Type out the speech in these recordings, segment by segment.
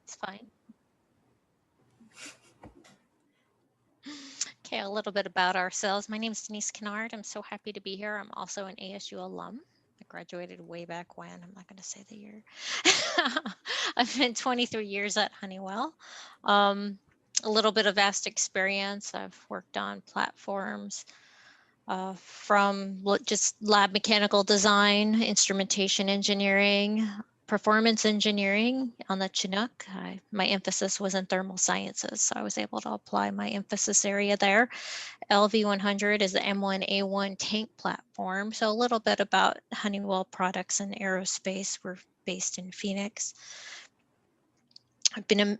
It's fine. Okay, a little bit about ourselves. My name is Denise Kennard. I'm so happy to be here. I'm also an ASU alum. I graduated way back when. I'm not going to say the year. I've been 23 years at Honeywell. A little bit of vast experience. I've worked on platforms from just lab mechanical design, instrumentation engineering, performance engineering on the Chinook. My emphasis was in thermal sciences, so I was able to apply my emphasis area there. LV100 is the M1A1 tank platform. So a little bit about Honeywell products and aerospace. We're based in Phoenix.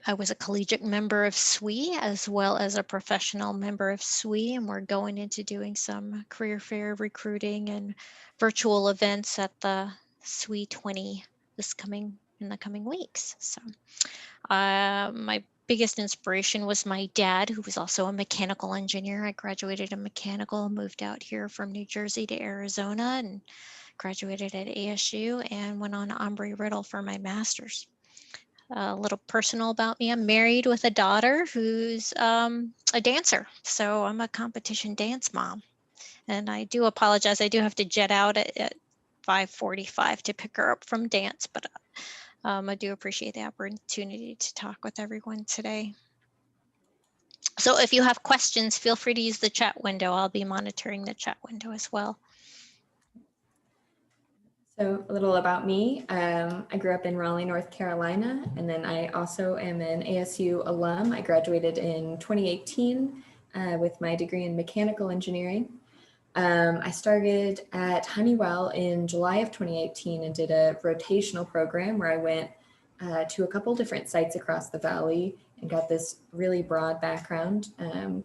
I was a collegiate member of SWE as well as a professional member of SWE, and we're going into doing some career fair recruiting and virtual events at the WE20 in the coming weeks. So my biggest inspiration was my dad, who was also a mechanical engineer. I graduated in mechanical, moved out here from New Jersey to Arizona and graduated at ASU and went on to Embry-Riddle for my master's. A little personal about me. I'm married with a daughter who's a dancer. So I'm a competition dance mom. And I do apologize. I do have to jet out at 5:45 to pick her up from dance, but I do appreciate the opportunity to talk with everyone today. So if you have questions, feel free to use the chat window. I'll be monitoring the chat window as well. So a little about me. I grew up in Raleigh, North Carolina, and then I also am an ASU alum. I graduated in 2018 with my degree in mechanical engineering. I started at Honeywell in July of 2018 and did a rotational program where I went to a couple different sites across the valley and got this really broad background.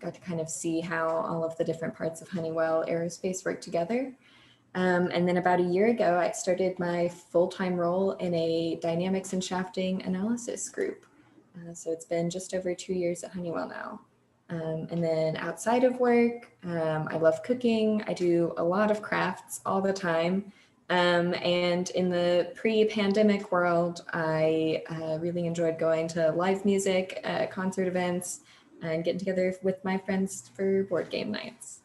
Got to kind of see how all of the different parts of Honeywell Aerospace work together. And then about a year ago, I started my full-time role in a dynamics and shafting analysis group. So it's been just over 2 years at Honeywell now. And then outside of work, I love cooking. I do a lot of crafts all the time. And in the pre-pandemic world, I really enjoyed going to live music, concert events, and getting together with my friends for board game nights.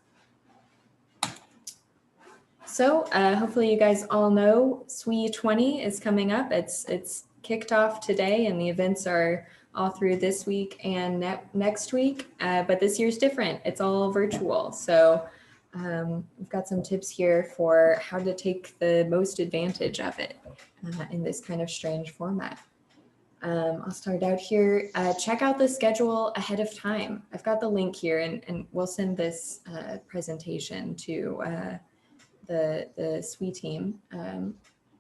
So hopefully you guys all know WE20 is coming up. It's kicked off today and the events are all through this week and next week, but this year's different. It's all virtual. So we've got some tips here for how to take the most advantage of it in this kind of strange format. I'll start out here. Check out the schedule ahead of time. I've got the link here and we'll send this presentation to the SWE team.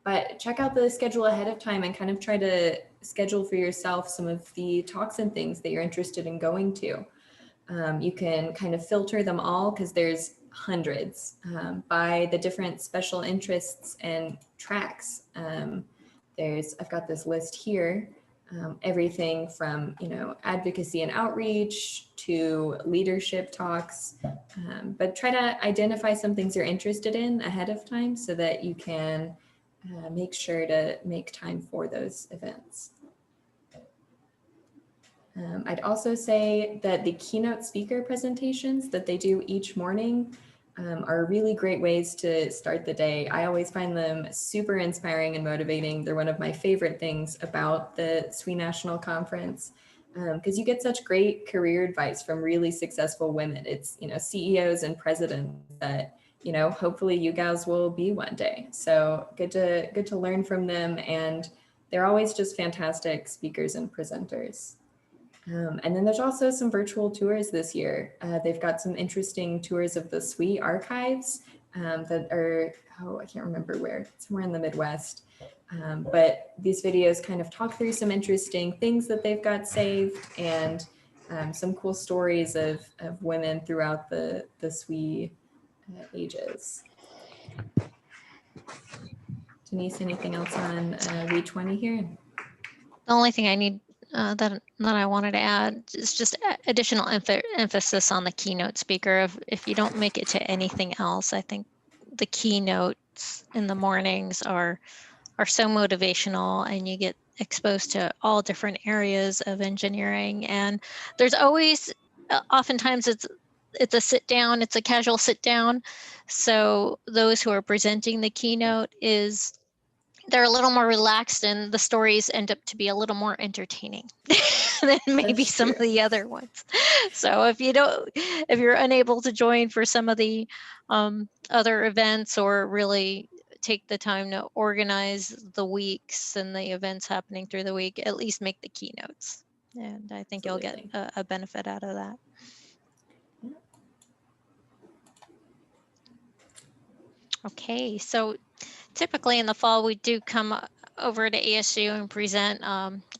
But check out the schedule ahead of time and kind of try to schedule for yourself some of the talks and things that you're interested in going to. You can kind of filter them all because there's hundreds by the different special interests and tracks. I've got this list here. Everything from, advocacy and outreach to leadership talks, but try to identify some things you're interested in ahead of time so that you can make sure to make time for those events. I'd also say that the keynote speaker presentations that they do each morning are really great ways to start the day. I always find them super inspiring and motivating. They're one of my favorite things about the SWE National Conference because you get such great career advice from really successful women. It's, CEOs and presidents that, hopefully you guys will be one day. So good to learn from them. And they're always just fantastic speakers and presenters. And then there's also some virtual tours this year. They've got some interesting tours of the SWE archives that are, I can't remember where, somewhere in the Midwest. But these videos kind of talk through some interesting things that they've got saved and some cool stories of women throughout the SWE ages. Denise, anything else on WE20 here? The only thing I need that I wanted to add is just additional emphasis on the keynote speaker. If you don't make it to anything else, I think the keynotes in the mornings are so motivational, and you get exposed to all different areas of engineering. And there's always, oftentimes it's a sit down, it's a casual sit down. So those who are presenting the keynote they're a little more relaxed, and the stories end up to be a little more entertaining than maybe That's some true. of the other ones. So if you're unable to join for some of the other events, or really take the time to organize the weeks and the events happening through the week, at least make the keynotes. And I think you'll get Absolutely. a benefit out of that. Okay, so typically in the fall, we do come over to ASU and present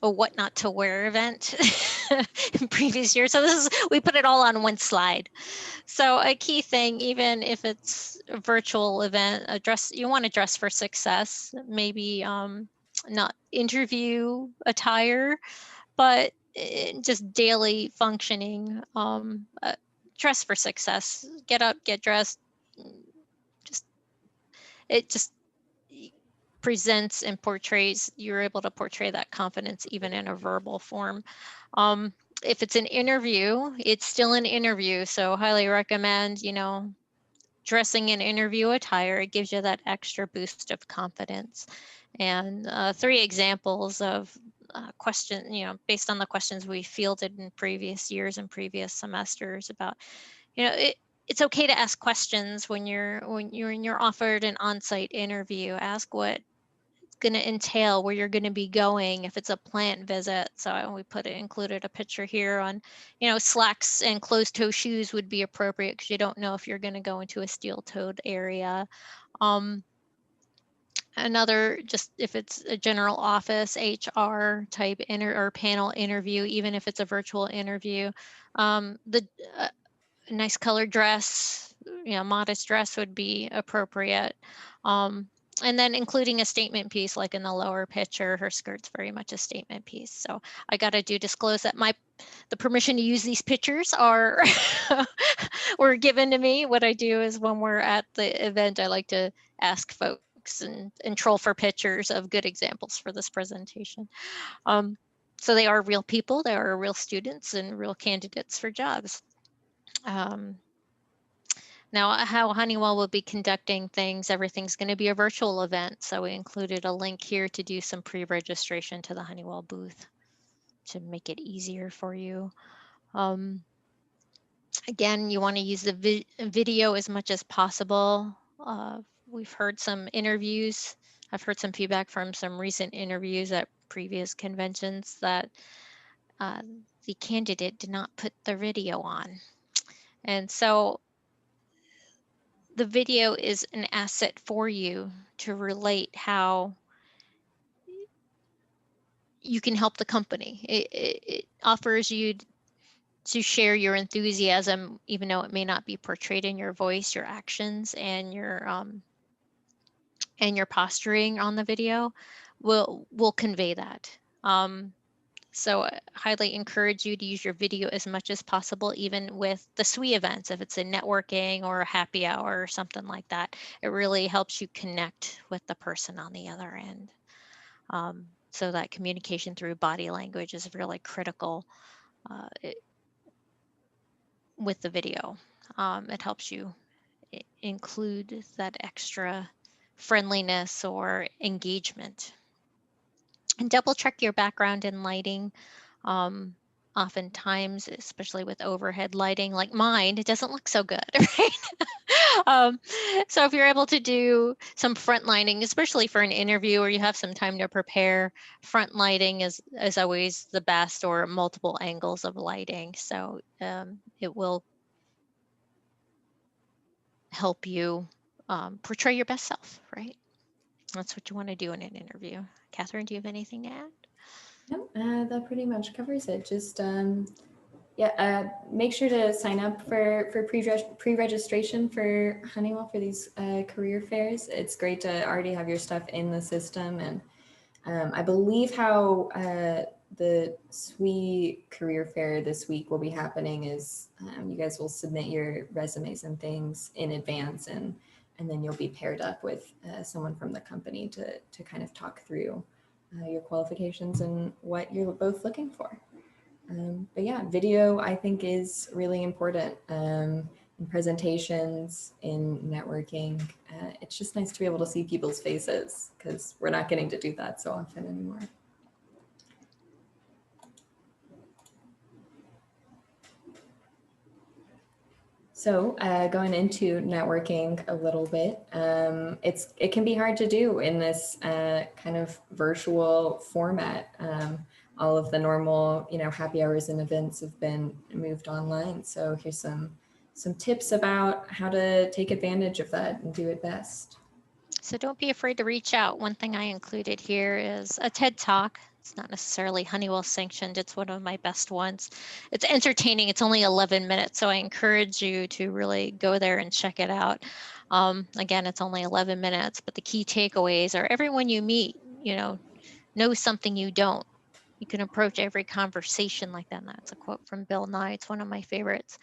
a what not to wear event in previous years. So we put it all on one slide. So a key thing, even if it's a virtual event, you want to dress for success, maybe not interview attire, but just daily functioning, dress for success, get up, get dressed, just it just presents and portrays, you're able to portray that confidence even in a verbal form. If it's an interview, it's still an interview. So highly recommend, dressing in interview attire. It gives you that extra boost of confidence. And 3 examples of question, based on the questions we fielded in previous years and previous semesters about, it's okay to ask questions when you're offered an on-site interview. Ask what going to entail, where you're going to be going, if it's a plant visit. So we included a picture here on, slacks and closed-toe shoes would be appropriate because you don't know if you're going to go into a steel-toed area. Another, just if it's a general office HR type or panel interview, even if it's a virtual interview, the nice colored dress, modest dress would be appropriate. And then including a statement piece, like in the lower picture, her skirt's very much a statement piece. So I got to disclose that the permission to use these pictures were given to me. What I do is when we're at the event, I like to ask folks and troll for pictures of good examples for this presentation. So they are real people, they are real students and real candidates for jobs. Now, how Honeywell will be conducting things, everything's going to be a virtual event. So we included a link here to do some pre-registration to the Honeywell booth to make it easier for you. Again, you want to use the video as much as possible. We've heard some interviews. I've heard some feedback from some recent interviews at previous conventions that the candidate did not put the video on. And so the video is an asset for you to relate how you can help the company. It offers you to share your enthusiasm, even though it may not be portrayed in your voice, your actions, and your posturing on the video will convey that. So I highly encourage you to use your video as much as possible, even with the SWE events, if it's a networking or a happy hour or something like that. It really helps you connect with the person on the other end. So that communication through body language is really critical with the video. It helps you include that extra friendliness or engagement. And double check your background and lighting. Oftentimes, especially with overhead lighting like mine, it doesn't look so good, right? So if you're able to do some front lighting, especially for an interview or you have some time to prepare, front lighting is always the best, or multiple angles of lighting. So it will help you portray your best self, right? That's what you want to do in an interview. Catherine, do you have anything to add? No, that pretty much covers it. Just make sure to sign up for pre-registration for Honeywell for these career fairs. It's great to already have your stuff in the system, and I believe how the SWE career fair this week will be happening is you guys will submit your resumes and things in advance, and then you'll be paired up with someone from the company to kind of talk through your qualifications and what you're both looking for. But yeah, video I think is really important in presentations, in networking. It's just nice to be able to see people's faces because we're not getting to do that so often anymore. So going into networking a little bit, it can be hard to do in this kind of virtual format. All of the normal, happy hours and events have been moved online. So here's some tips about how to take advantage of that and do it best. So don't be afraid to reach out. One thing I included here is a TED Talk. It's not necessarily Honeywell sanctioned. It's one of my best ones. It's entertaining. It's only 11 minutes, so I encourage you to really go there and check it out. Again, it's only 11 minutes, but the key takeaways are everyone you meet, knows something you don't. You can approach every conversation like that. And that's a quote from Bill Nye. It's one of my favorites.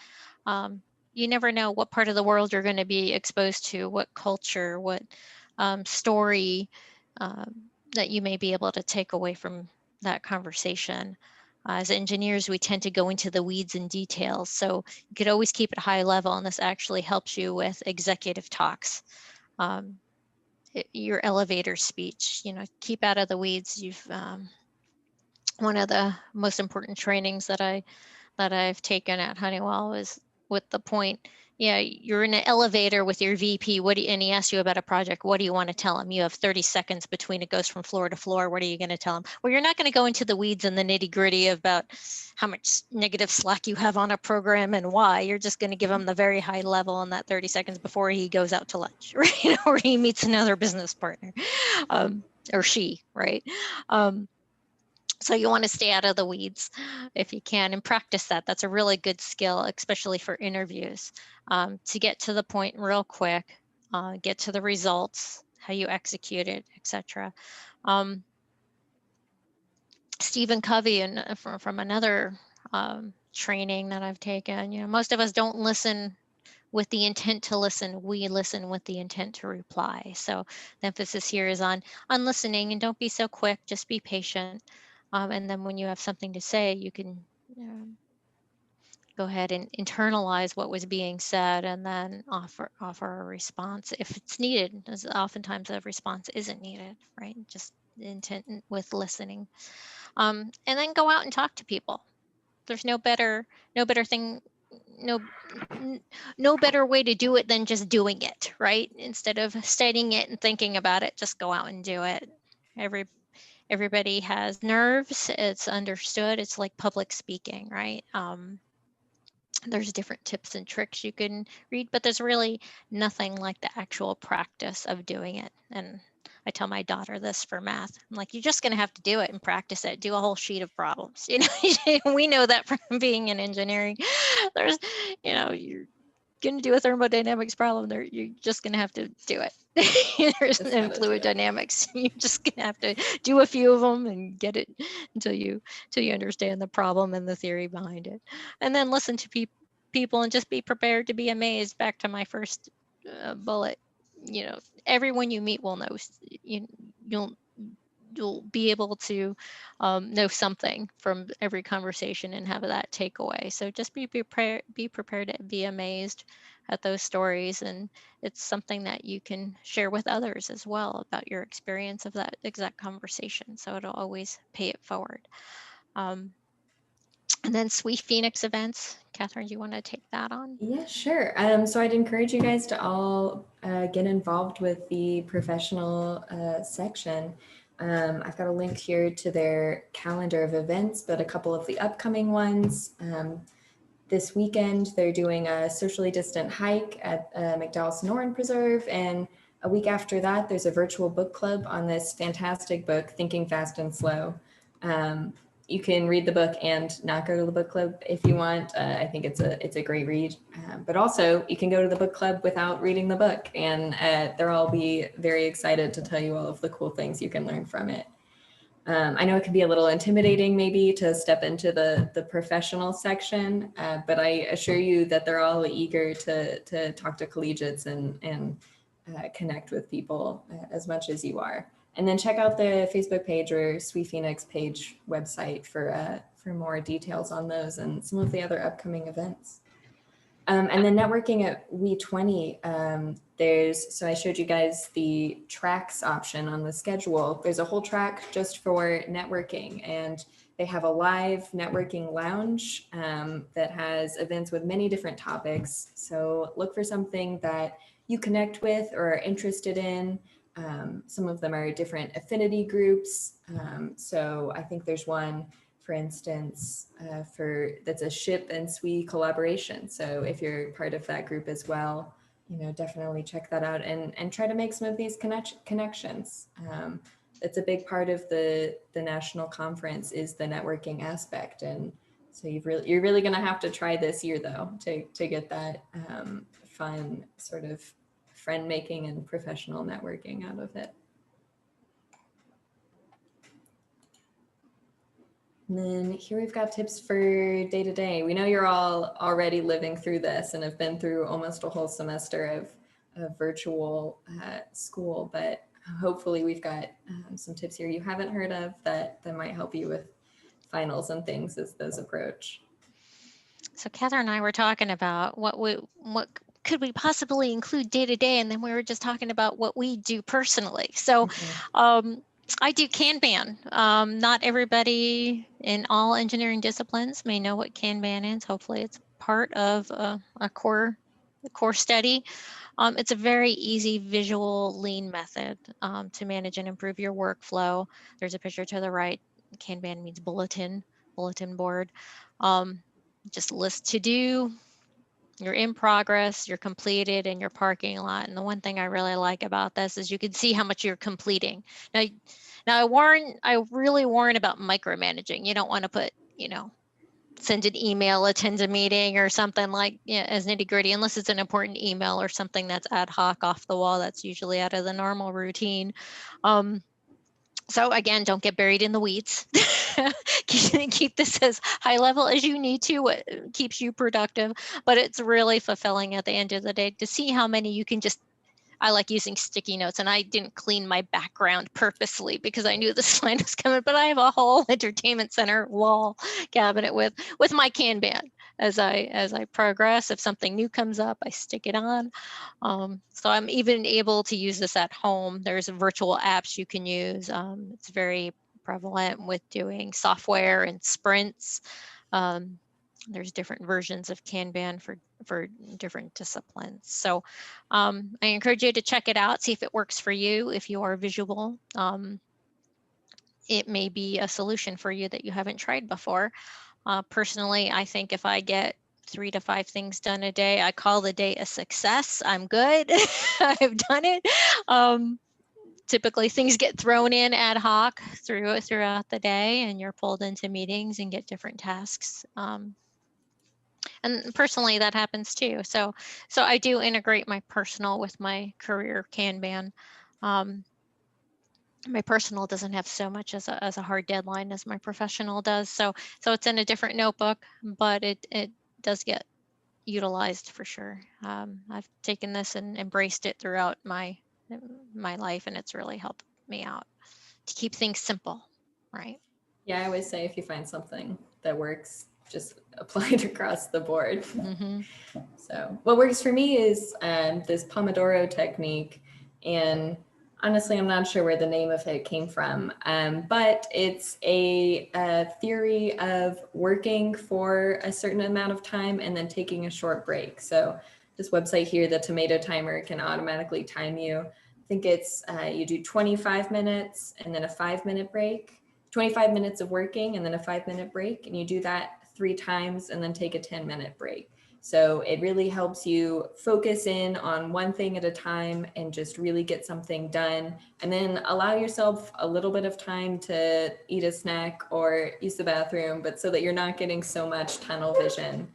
Um, you never know what part of the world you're going to be exposed to, what culture, what story that you may be able to take away from that conversation. As engineers, we tend to go into the weeds and details. So you could always keep it high level, and this actually helps you with executive talks. Your elevator speech, keep out of the weeds. One of the most important trainings that I've taken at Honeywell is with the point, you're in an elevator with your VP, and he asks you about a project, what do you want to tell him? You have 30 seconds between it goes from floor to floor. What are you going to tell him? Well, you're not going to go into the weeds and the nitty gritty about how much negative slack you have on a program and why. You're just going to give him the very high level in that 30 seconds before he goes out to lunch, right? Or he meets another business partner, or she, right? So you want to stay out of the weeds if you can and practice that. That's a really good skill, especially for interviews, to get to the point real quick, get to the results, how you execute it, etc. Stephen Covey, and from another training that I've taken, most of us don't listen with the intent to listen. We listen with the intent to reply. So the emphasis here is on listening, and don't be so quick, just be patient. And then when you have something to say, you can go ahead and internalize what was being said and then offer a response if it's needed, as oftentimes a response isn't needed, right? Just intent with listening. And then go out and talk to people. There's no better thing, no no better way to do it than just doing it, right? Instead of studying it and thinking about it, just go out and do it. Everybody has nerves. It's understood. It's like public speaking, right? There's different tips and tricks you can read, but there's really nothing like the actual practice of doing it. And I tell my daughter this for math. I'm like, you're just going to have to do it and practice it. Do a whole sheet of problems. We know that from being in engineering. There's, you're going to do a thermodynamics problem. You're just going to have to do it. There's in fluid dynamics. You're just going to have to do a few of them and get it until you understand the problem and the theory behind it. And then listen to people and just be prepared to be amazed. Back to my first bullet. Everyone you meet will know. You'll be able to know something from every conversation and have that takeaway. So just be prepared to be amazed at those stories, and it's something that you can share with others as well about your experience of that exact conversation. So it'll always pay it forward. And then SWE Phoenix events. Catherine, do you want to take that on? Yeah, sure. So I'd encourage you guys to all get involved with the professional section. I've got a link here to their calendar of events, but a couple of the upcoming ones. This weekend, they're doing a socially distant hike at McDowell Sonoran Preserve, and a week after that, there's a virtual book club on this fantastic book, Thinking Fast and Slow. You can read the book and not go to the book club if you want. I think it's a great read, but also you can go to the book club without reading the book, and they'll all be very excited to tell you all of the cool things you can learn from it. I know it can be a little intimidating maybe to step into the professional section, but I assure you that they're all eager to talk to collegiates and connect with people as much as you are. And then check out the Facebook page or SWE Phoenix page website for more details on those and some of the other upcoming events. And then networking at WE20, so I showed you guys the tracks option on the schedule. There's a whole track just for networking, and they have a live networking lounge that has events with many different topics. So look for something that you connect with or are interested in. Some of them are different affinity groups. So I think there's one, for instance, that's a ship and SWE collaboration. So if you're part of that group as well, definitely check that out and try to make some of these connections. It's a big part of the national conference is the networking aspect. And so you're really going to have to try this year though, to get that fun sort of friend making and professional networking out of it. And then here we've got tips for day to day. We know you're all already living through this and have been through almost a whole semester of virtual school, but hopefully we've got some tips here you haven't heard of that might help you with finals and things as those approach. So Catherine and I were talking about what could we possibly include day to day, and then we were just talking about what we do personally. So I do Kanban. Not everybody in all engineering disciplines may know what Kanban is. Hopefully it's part of a core study. It's a very easy visual lean method to manage and improve your workflow. There's a picture to the right. Kanban means bulletin board. Just list to do, you're in progress, you're completed, and your parking lot. And the one thing I really like about this is you can see how much you're completing. Now I really warn about micromanaging. You don't want to put, send an email, attend a meeting or something like as nitty gritty, unless it's an important email or something that's ad hoc off the wall. That's usually out of the normal routine. So again, don't get buried in the weeds. Keep this as high level as you need to. It keeps you productive, but it's really fulfilling at the end of the day to see how many you can just. I like using sticky notes, and I didn't clean my background purposely because I knew the slide was coming, but I have a whole entertainment center wall cabinet with my Kanban. As I progress, if something new comes up, I stick it on. So I'm even able to use this at home. There's virtual apps you can use. It's very prevalent with doing software and sprints. There's different versions of Kanban for different disciplines. So I encourage you to check it out, see if it works for you. If you are visual, it may be a solution for you that you haven't tried before. Personally, I think if I get 3 to 5 things done a day, I call the day a success. I'm good. I've done it. Typically things get thrown in ad hoc throughout the day, and you're pulled into meetings and get different tasks. And personally, that happens too. So I do integrate my personal with my career Kanban. My personal doesn't have so much as a hard deadline as my professional does. So it's in a different notebook, but it does get utilized for sure. I've taken this and embraced it throughout my life, and it's really helped me out to keep things simple, right? Yeah, I always say if you find something that works, just apply it across the board. Mm-hmm. So what works for me is this Pomodoro technique, and honestly, I'm not sure where the name of it came from, but it's a theory of working for a certain amount of time and then taking a short break. So this website here, the Tomato Timer, can automatically time you. I think it's you do 25 minutes and then a 5-minute break, 25 minutes of working and then a 5-minute break, and you do that 3 times and then take a 10-minute break. So it really helps you focus in on one thing at a time and just really get something done, and then allow yourself a little bit of time to eat a snack or use the bathroom, but so that you're not getting so much tunnel vision.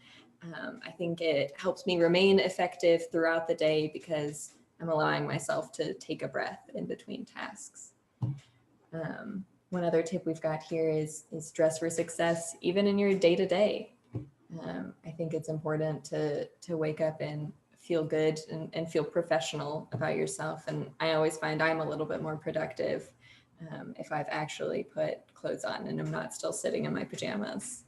I think it helps me remain effective throughout the day because I'm allowing myself to take a breath in between tasks. One other tip we've got here is dress for success, even in your day-to-day. I think it's important to wake up and feel good and feel professional about yourself. And I always find I'm a little bit more productive if I've actually put clothes on and I'm not still sitting in my pajamas.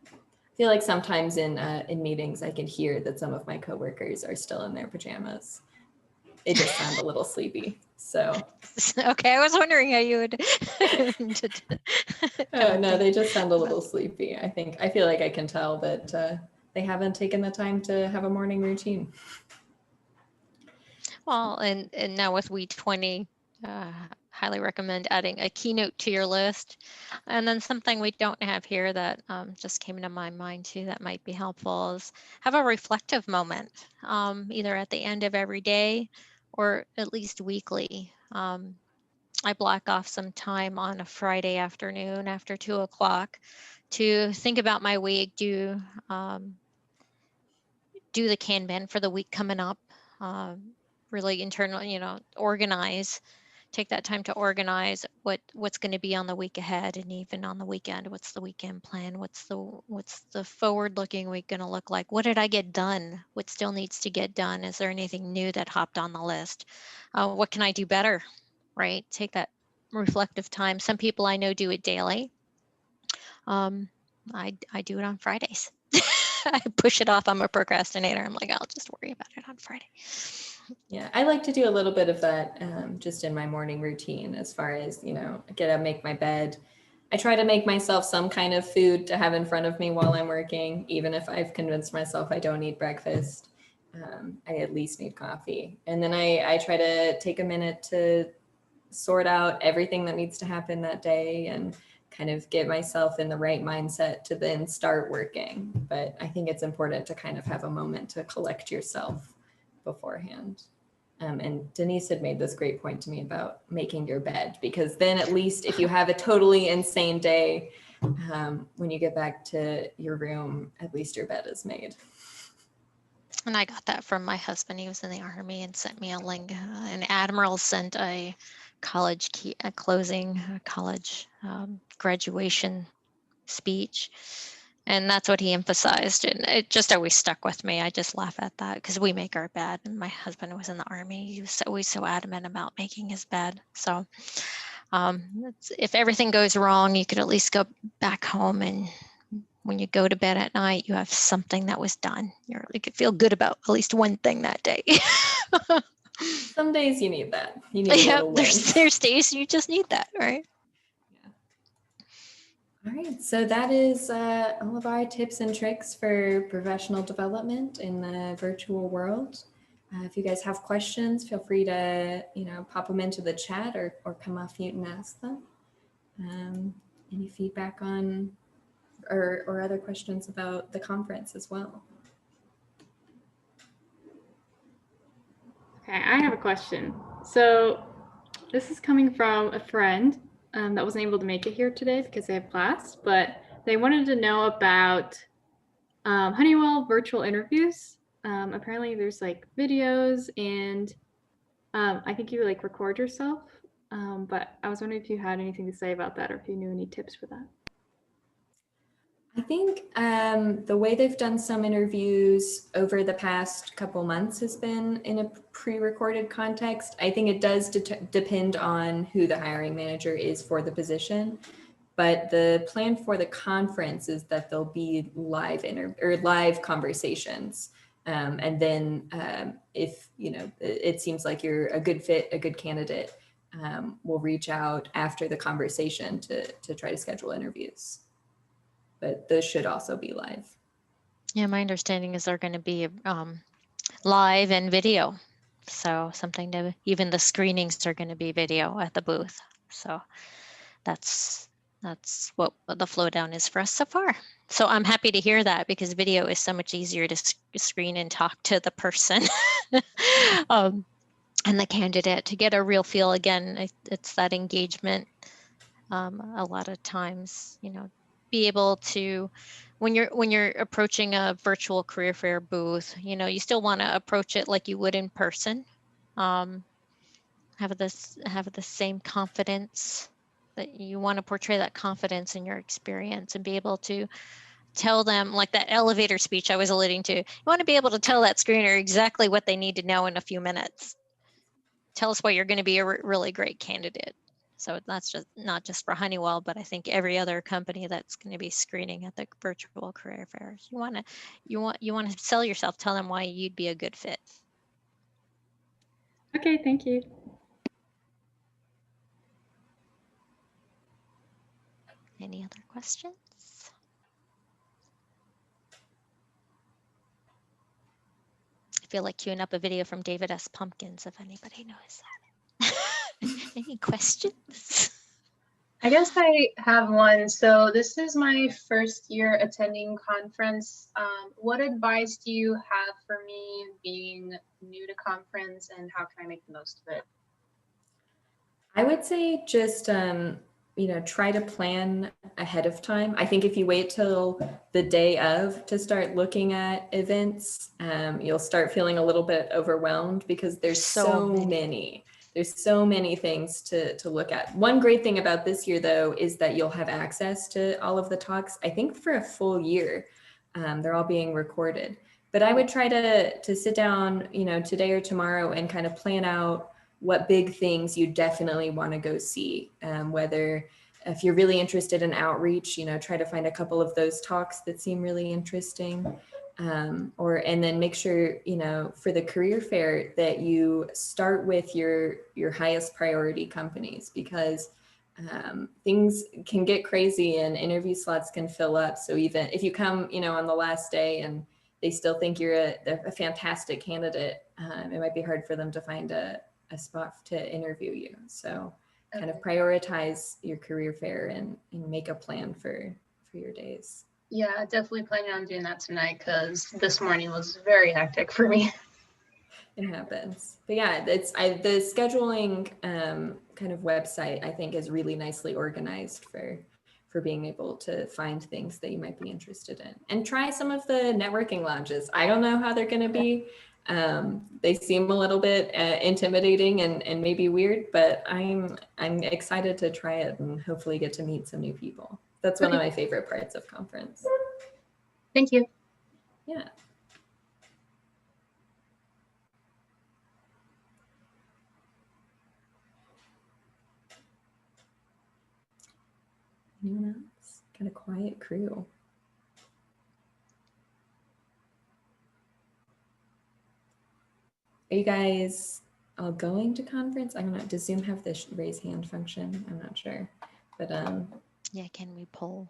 I feel like sometimes in meetings I can hear that some of my coworkers are still in their pajamas. They just sound a little sleepy. So Okay, I was wondering how you would. no, they just sound a little sleepy. I feel like I can tell that they haven't taken the time to have a morning routine. Well, and now with WE20, highly recommend adding a keynote to your list. And then something we don't have here that just came into my mind too that might be helpful is have a reflective moment, either at the end of every day or at least weekly. I block off some time on a Friday afternoon after 2 o'clock to think about my week, do the Kanban for the week coming up, really internally, organize, take that time to organize what's going to be on the week ahead, and even on the weekend, what's the weekend plan, what's the forward looking week going to look like, what did I get done, what still needs to get done, is there anything new that hopped on the list, what can I do better, right? Take that reflective time. Some people I know do it daily. I do it on Fridays. I push it off. I'm a procrastinator. I'm like, I'll just worry about it on Friday. Yeah, I like to do a little bit of that just in my morning routine as far as, get up, make my bed. I try to make myself some kind of food to have in front of me while I'm working, even if I've convinced myself I don't need breakfast. I at least need coffee. And then I try to take a minute to sort out everything that needs to happen that day and kind of get myself in the right mindset to then start working. But I think it's important to kind of have a moment to collect yourself beforehand. And Denise had made this great point to me about making your bed, because then at least if you have a totally insane day, when you get back to your room, at least your bed is made. And I got that from my husband. He was in the Army and sent me a link. An admiral sent a college closing college graduation speech. And that's what he emphasized. And it just always stuck with me. I just laugh at that because we make our bed. And my husband was in the Army. He was always so adamant about making his bed. So if everything goes wrong, you could at least go back home, and when you go to bed at night, you have something that was done. You could feel good about at least one thing that day. Some days you need that. You need a little win. There's days you just need that, right? All right, so that is all of our tips and tricks for professional development in the virtual world. If you guys have questions, feel free to pop them into the chat or come off mute and ask them. Any feedback on or other questions about the conference as well? Okay, I have a question. So this is coming from a friend that wasn't able to make it here today because they have class, but they wanted to know about Honeywell virtual interviews. Apparently there's like videos and I think you like record yourself, but I was wondering if you had anything to say about that or if you knew any tips for that. I think the way they've done some interviews over the past couple months has been in a pre-recorded context. I think it does depend on who the hiring manager is for the position. But the plan for the conference is that there'll be live conversations. And then if it seems like you're a good fit, a good candidate, we'll reach out after the conversation to try to schedule interviews. But those should also be live. Yeah, my understanding is they're going to be live and video. So even the screenings are going to be video at the booth. So that's what the flow down is for us so far. So I'm happy to hear that, because video is so much easier to screen and talk to the person and the candidate to get a real feel. Again, it's that engagement. A lot of times, be able to, when you're approaching a virtual career fair booth, you still want to approach it like you would in person. Have the same confidence, that you want to portray that confidence in your experience and be able to tell them, like that elevator speech I was alluding to. You want to be able to tell that screener exactly what they need to know in a few minutes. Tell us why you're going to be a really great candidate. So that's just not just for Honeywell, but I think every other company that's going to be screening at the virtual career fairs. You want to sell yourself, tell them why you'd be a good fit. Okay, thank you. Any other questions? I feel like queuing up a video from David S. Pumpkins, if anybody knows that. Any questions? I guess I have one. So this is my first year attending conference. What advice do you have for me being new to conference, and how can I make the most of it? I would say just, try to plan ahead of time. I think if you wait till the day of to start looking at events, you'll start feeling a little bit overwhelmed because there's so many. There's so many things to look at. One great thing about this year, though, is that you'll have access to all of the talks, I think for a full year. They're all being recorded. But I would try to sit down, today or tomorrow and kind of plan out what big things you definitely want to go see. Whether if you're really interested in outreach, try to find a couple of those talks that seem really interesting. And then make sure, for the career fair that you start with your highest priority companies, because things can get crazy and interview slots can fill up. So even if you come, on the last day and they still think you're a fantastic candidate, it might be hard for them to find a spot to interview you. So kind of prioritize your career fair and make a plan for your days. Yeah, definitely planning on doing that tonight because this morning was very hectic for me. It happens. But yeah, the scheduling kind of website, I think, is really nicely organized for being able to find things that you might be interested in. And try some of the networking lounges. I don't know how they're going to be. They seem a little bit intimidating and maybe weird, but I'm excited to try it and hopefully get to meet some new people. That's one of my favorite parts of conference. Thank you. Yeah. Anyone else? Got a quiet crew. Are you guys all going to conference? I don't know. Does Zoom have this raise hand function? I'm not sure. But yeah, can we poll?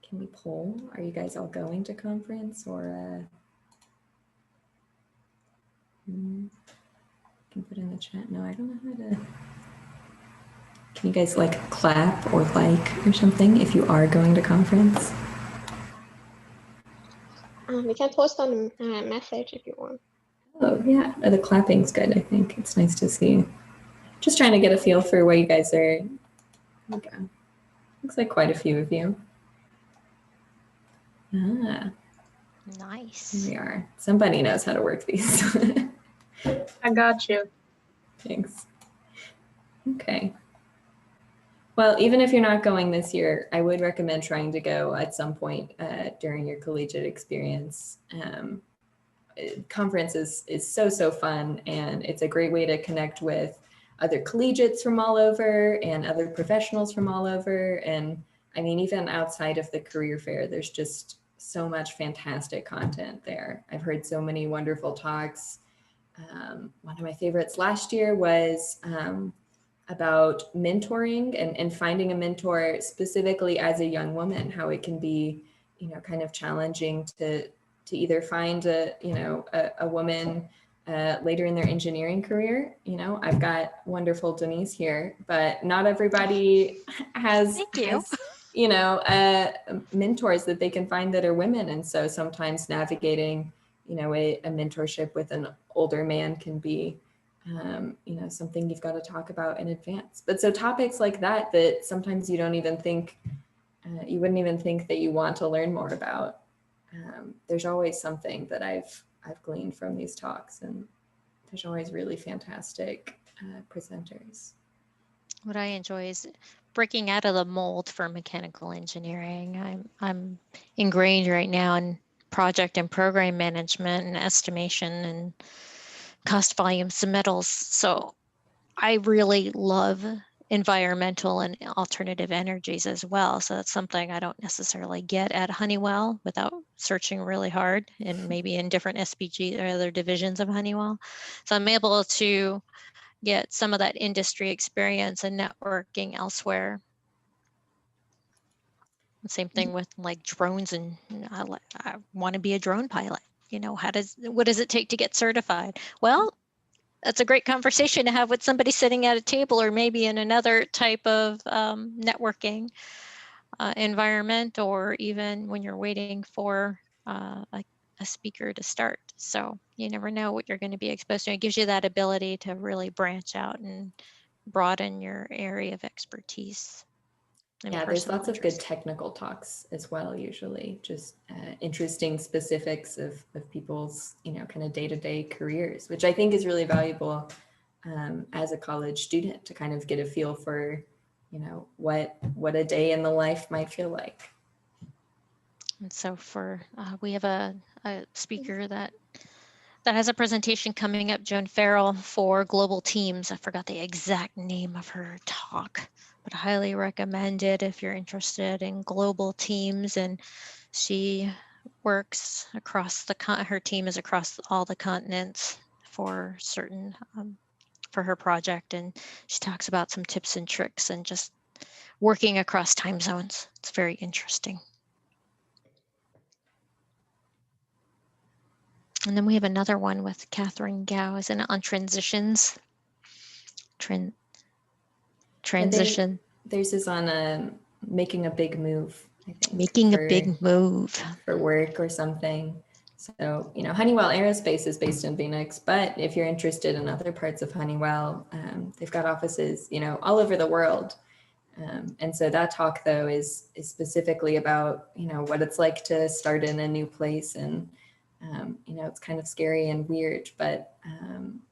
Can we poll? Are you guys all going to conference, or can put in the chat? No, I don't know how to. Can you guys clap or or something if you are going to conference? We can post on a message if you want. Oh yeah, the clapping's good. I think it's nice to see. Just trying to get a feel for where you guys are. Okay. Looks like quite a few of you. Ah, nice. Here we are. Somebody knows how to work these. I got you. Thanks. Okay. Well, even if you're not going this year, I would recommend trying to go at some point during your collegiate experience. Conference is so fun, and it's a great way to connect with other collegiates from all over and other professionals from all over. And I mean, even outside of the career fair, there's just so much fantastic content there. I've heard so many wonderful talks. One of my favorites last year was about mentoring and finding a mentor specifically as a young woman, how it can be, kind of challenging to either find a woman later in their engineering career. I've got wonderful Denise here, but not everybody has mentors that they can find that are women. And so sometimes navigating, a mentorship with an older man can be, something you've got to talk about in advance. But so topics like that sometimes you don't even think, you wouldn't even think that you want to learn more about. There's always something that I've gleaned from these talks, and there's always really fantastic presenters. What I enjoy is breaking out of the mold for mechanical engineering. I'm ingrained right now in project and program management and estimation and cost volume submittals. So I really love environmental and alternative energies as well. So that's something I don't necessarily get at Honeywell without searching really hard, and maybe in different SPG or other divisions of Honeywell. So I'm able to get some of that industry experience and networking elsewhere. Same thing with like drones, and I want to be a drone pilot. You know, what does it take to get certified? Well, that's a great conversation to have with somebody sitting at a table, or maybe in another type of networking environment, or even when you're waiting for a speaker to start. So you never know what you're going to be exposed to. It gives you that ability to really branch out and broaden your area of expertise. Yeah, there's lots of good technical talks as well, usually just interesting specifics of people's, you know, kind of day-to-day careers, which I think is really valuable as a college student to kind of get a feel for, you know, what a day in the life might feel like. And so we have a speaker that has a presentation coming up, Joan Farrell, for global teams. I forgot the exact name of her talk, but I highly recommend it if you're interested in global teams. And she works across her team is across all the continents for certain, for her project. And she talks about some tips and tricks and just working across time zones. It's very interesting. And then we have another one with Catherine Gao, isn't it, on transitions? Transition. Theirs is on making a big move, I think. Making a big move. For work or something. So, you know, Honeywell Aerospace is based in Phoenix, but if you're interested in other parts of Honeywell, they've got offices, you know, all over the world. And so that talk, though, is specifically about, you know, what it's like to start in a new place. And, you know, it's kind of scary and weird, but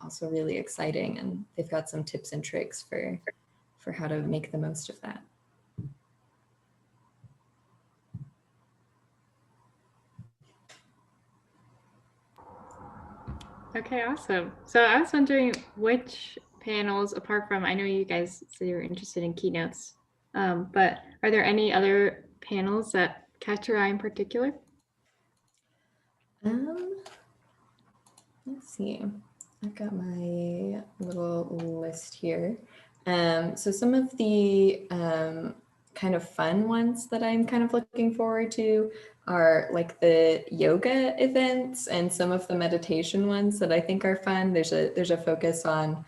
also really exciting. And they've got some tips and tricks for how to make the most of that. Okay, awesome. So I was wondering which panels, apart from, I know you guys said you were interested in keynotes, but are there any other panels that catch your eye in particular? Let's see. I've got my little list here. So some of the kind of fun ones that I'm kind of looking forward to are like the yoga events and some of the meditation ones that I think are fun. There's a focus on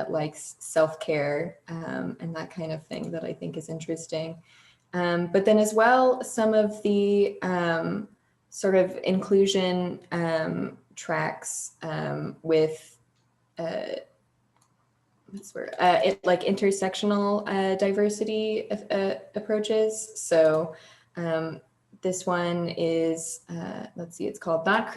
like self-care and that kind of thing that I think is interesting. But then as well, some of the sort of inclusion tracks with like intersectional diversity approaches. So this one is, let's see, it's called Not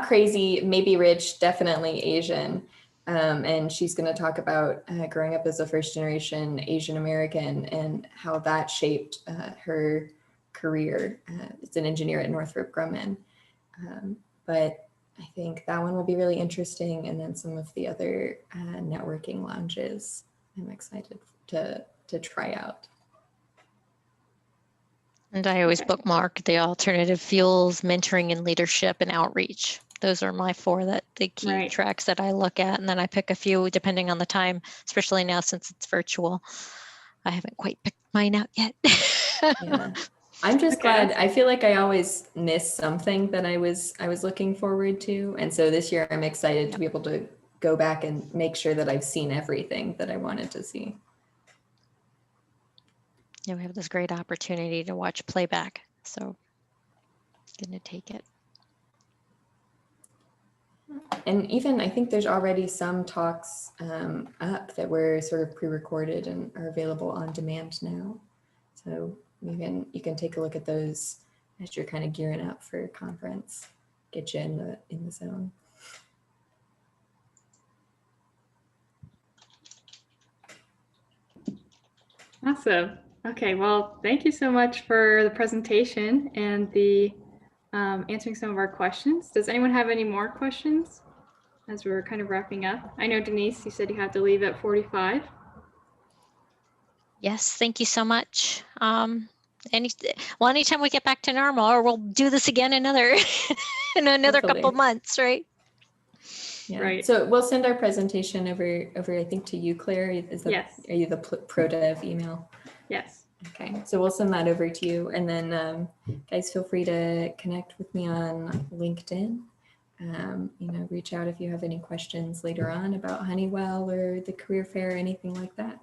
Crazy, Maybe Rich, Definitely Asian. And she's going to talk about growing up as a first generation Asian American and how that shaped her career. It's an engineer at Northrop Grumman. But I think that one will be really interesting. And then some of the other networking lounges I'm excited to try out. And I always bookmark the alternative fuels, mentoring and leadership, and outreach. Those are my the key tracks that I look at. And then I pick a few depending on the time, especially now since it's virtual. I haven't quite picked mine out yet. Yeah. I'm just glad. I feel like I always miss something that I was looking forward to. And so this year I'm excited to be able to go back and make sure that I've seen everything that I wanted to see. Yeah, we have this great opportunity to watch playback. So I'm going to take it. And even I think there's already some talks up that were sort of pre-recorded and are available on demand now. So you can take a look at those as you're kind of gearing up for a conference, get you in the zone. Awesome. Okay, well, thank you so much for the presentation and the answering some of our questions. Does anyone have any more questions as we're kind of wrapping up? I know, Denise, you said you have to leave at 45. Yes, thank you so much. Anytime we get back to normal, or we'll do this again another in another couple Hopefully. months, right? Yeah. Right. So we'll send our presentation over, I think, to you, Claire. Is that, Yes. Are you the pro dev email? Yes. Okay, so we'll send that over to you, and then guys, feel free to connect with me on LinkedIn. Reach out if you have any questions later on about Honeywell or the career fair or anything like that.